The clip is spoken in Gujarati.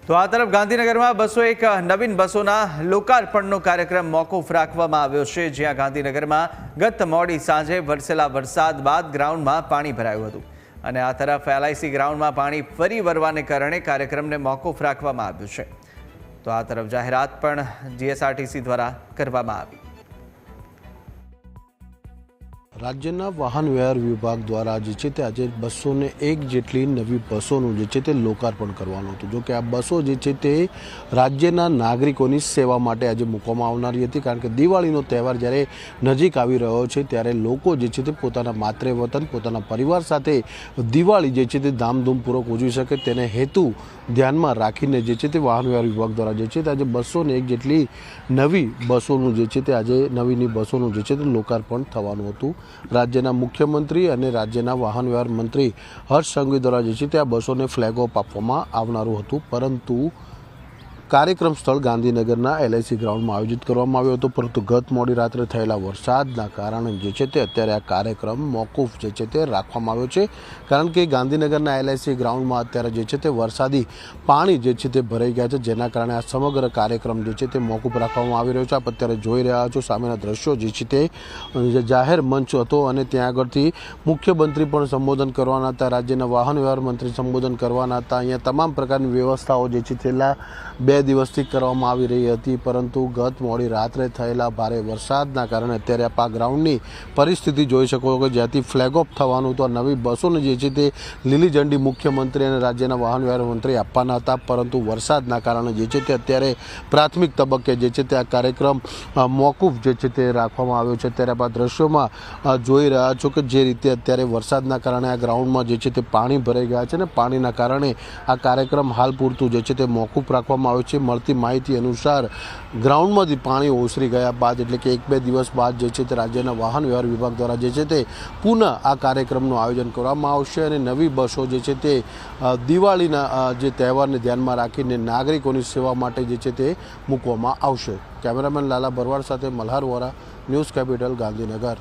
તો આ તરફ ગાંધીનગરમાં 201 નવીન બસોના લોકાર્પણનો કાર્યક્રમ મોકૂફ રાખવામાં આવ્યો છે, જ્યાં ગાંધીનગરમાં ગત મોડી સાંજે વરસેલા વરસાદ બાદ ગ્રાઉન્ડમાં પાણી ભરાયું હતું અને આ તરફ LIC ગ્રાઉન્ડમાં પાણી ફરી વરવાને કારણે કાર્યક્રમને મોકૂફ રાખવામાં આવ્યો છે। તો આ તરફ જાહેરાત પણ GSRTC દ્વારા કરવામાં આવી। રાજ્યના વાહન વ્યવહાર વિભાગ દ્વારા જે છે તે આજે 201 જેટલી નવી બસોનું જે છે તે લોકાર્પણ કરવાનું હતું। જો કે આ બસો જે છે તે રાજ્યના નાગરિકોની સેવા માટે આજે મૂકવામાં આવનારી હતી, કારણ કે દિવાળીનો તહેવાર જ્યારે નજીક આવી રહ્યો છે ત્યારે લોકો જે છે તે પોતાના માતૃ વતન, પોતાના પરિવાર સાથે દિવાળી જે છે તે ધામધૂમપૂર્વક ઉજવી શકે તેને હેતુ ધ્યાનમાં રાખીને જે છે તે વાહન વ્યવહાર વિભાગ દ્વારા જે છે તે આજે 201 જેટલી નવી બસોનું જે છે તે આજે નવીની બસોનું જે છે તે લોકાર્પણ થવાનું હતું। રાજ્યના મુખ્યમંત્રી અને રાજ્યના વાહન વ્યવહાર મંત્રી હર્ષ સંઘવી દ્વારા જે છે તે આ બસોને ફ્લેગ ઓફ આપવામાં આવનારું હતું, પરંતુ કાર્યક્રમ સ્થળ ગાંધીનગરના LIC ગ્રાઉન્ડમાં આયોજિત કરવામાં આવ્યો હતો, પરંતુ ગત મોડી રાત્રે થયેલા વરસાદના કારણે જે છે તે અત્યારે આ કાર્યક્રમ મોકૂફ જે છે તે રાખવામાં આવ્યો છે। કારણ કે ગાંધીનગરના LIC ગ્રાઉન્ડમાં અત્યારે જે છે તે વરસાદી પાણી જે છે તે ભરાઈ ગયા છે, જેના કારણે આ સમગ્ર કાર્યક્રમ જે છે તે મોકૂફ રાખવામાં આવી રહ્યો છે। આપ અત્યારે જોઈ રહ્યા છો સામેના દ્રશ્યો જે છે તે જાહેર મંચ હતો અને ત્યાં આગળથી મુખ્યમંત્રી પણ સંબોધન કરવાના હતા, રાજ્યના વાહન વ્યવહાર મંત્રી સંબોધન કરવાના હતા। અહીંયા તમામ પ્રકારની વ્યવસ્થાઓ જે છે છેલ્લા 2 દિવસથી કરવામાં આવી રહી હતી, પરંતુ ગત મોડી રાત્રે થયેલા ભારે વરસાદના કારણે અત્યારે આપ આ ગ્રાઉન્ડની પરિસ્થિતિ જોઈ શકો છો કે જ્યાંથી ફ્લેગ ઓફ થવાનું હતું, આ નવી બસોને જે છે તે લીલી ઝંડી મુખ્યમંત્રી અને રાજ્યના વાહન વ્યવહાર મંત્રી આપવાના હતા, પરંતુ વરસાદના કારણે જે છે તે અત્યારે પ્રાથમિક તબક્કે જે છે તે આ કાર્યક્રમ મોકૂફ જે છે તે રાખવામાં આવ્યો છે। અત્યારે આપ આ દ્રશ્યોમાં જોઈ રહ્યા છો કે જે રીતે અત્યારે વરસાદના કારણે આ ગ્રાઉન્ડમાં જે છે તે પાણી ભરાઈ ગયા છે અને પાણીના કારણે આ કાર્યક્રમ હાલ પૂરતું જે છે તે મોકૂફ રાખવામાં આવ્યો છે। મળતી માહિતી અનુસાર ગ્રાઉન્ડમાંથી પાણી ઓસરી ગયા બાદ, એટલે કે 1-2 દિવસ બાદ જે છે તે રાજ્યના વાહન વ્યવહાર વિભાગ દ્વારા જે છે તે પુનઃ આ કાર્યક્રમનું આયોજન કરવામાં આવશે અને નવી બસો જે છે તે દિવાળીના જે તહેવારને ધ્યાનમાં રાખીને નાગરિકોની સેવા માટે જે છે તે મૂકવામાં આવશે। કેમેરામેન લાલા ભરવાડ સાથે મલ્હાર વોરા, ન્યૂઝ કેપિટલ, ગાંધીનગર।